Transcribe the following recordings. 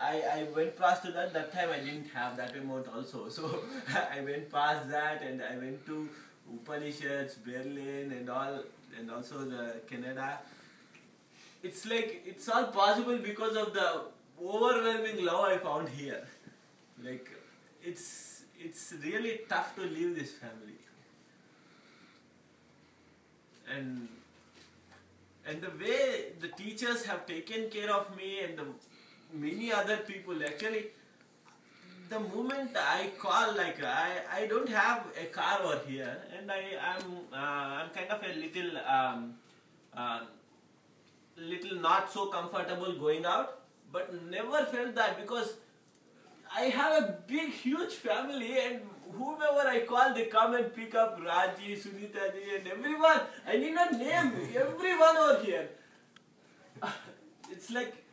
I went past to that. That time I didn't have that amount also. So I went past that and I went to Upanishads, Berlin and all, and also the Canada. It's like it's all possible because of the overwhelming love I found here. Like it's really tough to leave this family. And and the way the teachers have taken care of me and the many other people, actually the moment I call, like I don't have a car over here, and I'm kind of a uh, little not so comfortable going out, but never felt that because I have a big huge family, and whomever I call they come and pick up Raji, Sunita ji and everyone. I need not name everyone over here. It's like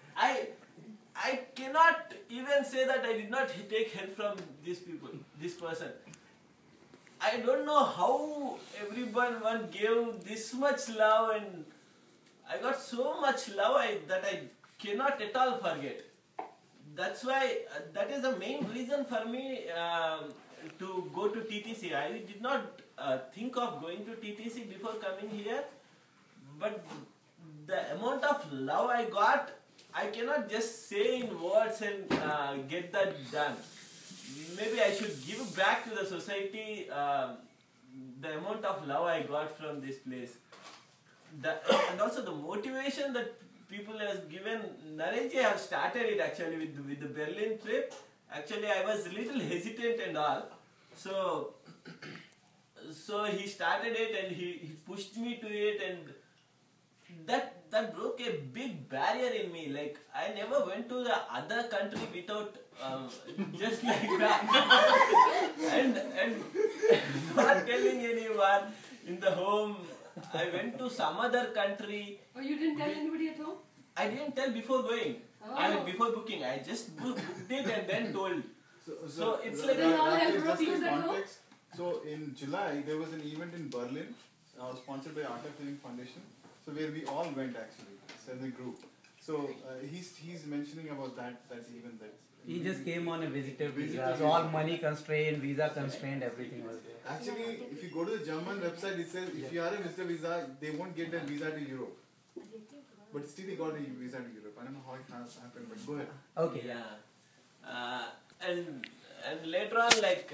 I cannot even say that I did not take help from these people, this person. I don't know how everyone gave this much love, and I got so much love that I cannot at all forget. That's why that is the main reason for me to go to TTC. I did not think of going to TTC before coming here, but the amount of love I got, I cannot just say in words and get that done. Maybe I should give back to the society the amount of love I got from this place. And also the motivation that people has given. Narenji have started it actually with the Berlin trip. Actually, I was a little hesitant and all. So he started it and he pushed me to it, and that broke a big barrier in me. Like I never went to the other country without just like that, and not telling anyone in the home. I went to some other country. Oh, you didn't tell anybody at home? I didn't tell before going. Oh. I mean, before booking. I just booked it and then told. So it's like Then all that have is just proteins in at home? context. So in July there was an event in Berlin, sponsored by Art of Living Foundation. So where we all went actually, as a group. So he's mentioning about that event that. He just came on a visitor visa. Visitor So all visa. money constrained, visa constrained, everything was there. Actually, if you go to the German website, it says if you are a visitor visa, they won't get a visa to Europe. But still, they got a visa to Europe. I don't know how it has happened, but go ahead. Okay. Yeah. And later on, like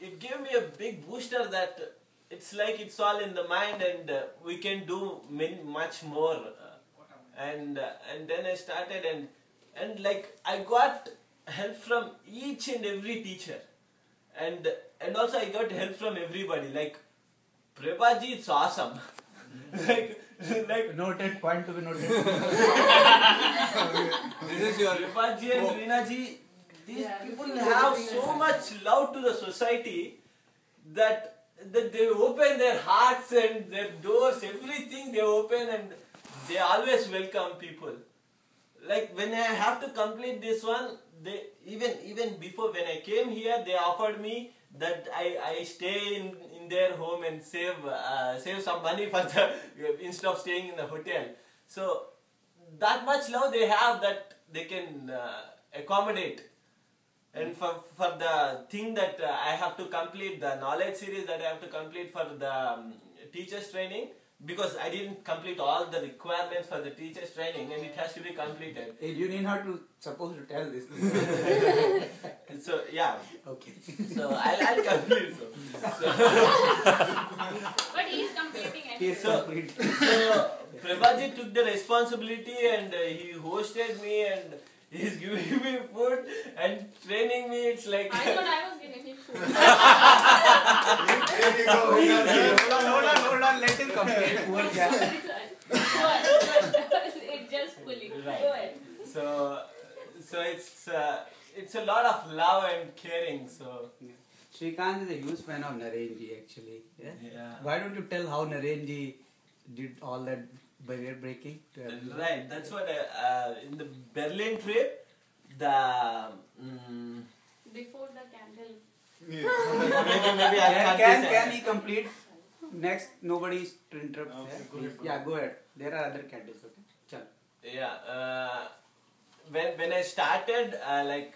it gave me a big booster that it's like it's all in the mind, and we can do much more. And then I started, and like I got help from each and every teacher, and also I got help from everybody. Like Prabhaji, it's awesome. like Noted, point to be noted. this is your Prabhaji and Reenaji. These people have so much love to the society that they open their hearts and their doors, everything they open, and they always welcome people. Like when I have to complete this one, they even before when I came here, they offered me that I stay in their home and save some money for the instead of staying in the hotel. So that much love they have that they can accommodate. And for the thing that I have to complete, the knowledge series that I have to complete for the teachers training, because I didn't complete all the requirements for the teachers training, and it has to be completed. You need not to supposed to tell this. So yeah. Okay. So I'll complete. So But he's completing it. So Prabhaji took the responsibility, and he hosted me, and he's giving me food and training me. It's like I thought I was giving him food. There you go. Hold on, let him complete. Poor guy. It just fully. Right. Go ahead. So it's a lot of love and caring. So Shrikant is a huge fan of Narenji actually. Yeah? yeah. Why don't you tell how Narenji did all that barrier breaking to everyone? Right, that's what in the Berlin trip, the Before the candle. maybe I can't Can he complete? Next, nobody to interrupt. Okay, Yeah? go ahead. Yeah, go ahead. There are other candidates. Okay. Chal. Yeah, when when I started, I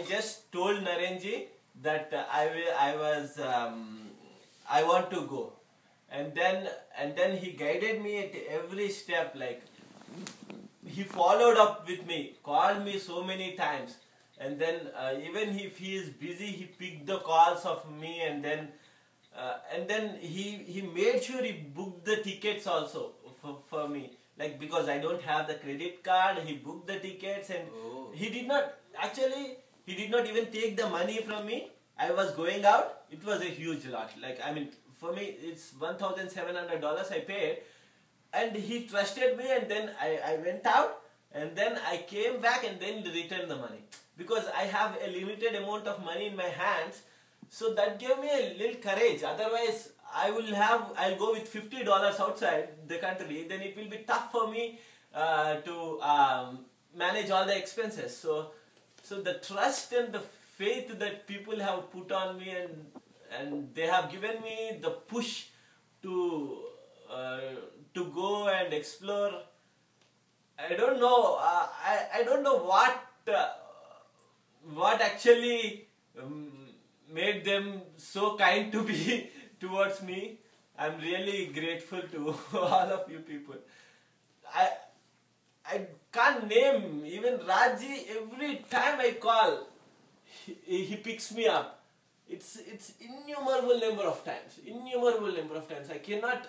just told Narenji that I want to go, and then he guided me at every step. Like, he followed up with me, called me so many times, and then even if he is busy, he picked the calls of me, and then he made sure he booked the tickets also for me. Like, because I don't have the credit card, he booked the tickets, and he did not even take the money from me. I was going out. It was a huge lot. Like, I mean, for me, it's $1,700 I paid, and he trusted me, and then I went out, and then I came back and then returned the money. Because I have a limited amount of money in my hands, so that gave me a little courage. Otherwise, I'll go with $50 outside the country, then it will be tough for me to manage all the expenses. So the trust and the faith that people have put on me, and they have given me the push to go and explore. I don't know. I don't know what actually made them so kind to be towards me. I'm really grateful to all of you people. I can't name even Raji. Every time I call, he picks me up. It's innumerable number of times. I cannot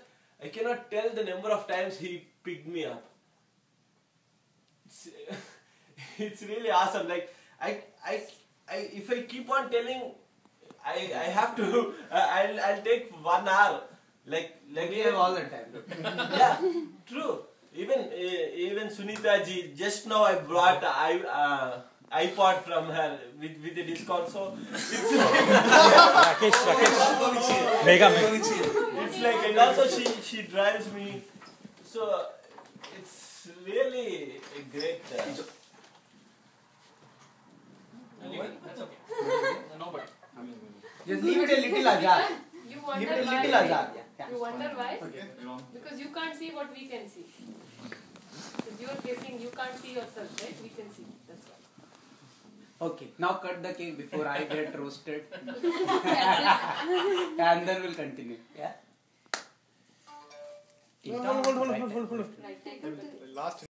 tell the number of times he picked me up. It's really awesome. Like, if I keep on telling, I have to. I'll take 1 hour. Like We have all the time. yeah, true. Even Sunita ji, just now I brought iPod from her with a discount. So it's Mega. it's like, and also she drives me. So it's really a great. That's okay. No, but Just leave it a little ajar. You Leave wonder it a why? little ajar. Yeah. You wonder why? Okay, you know. Because you can't see what we can see. If you are guessing, you can't see yourself, right? We can see. That's why. Okay, now cut the cake before I get roasted. And then we'll continue. Yeah? Hold. Right, take it. Last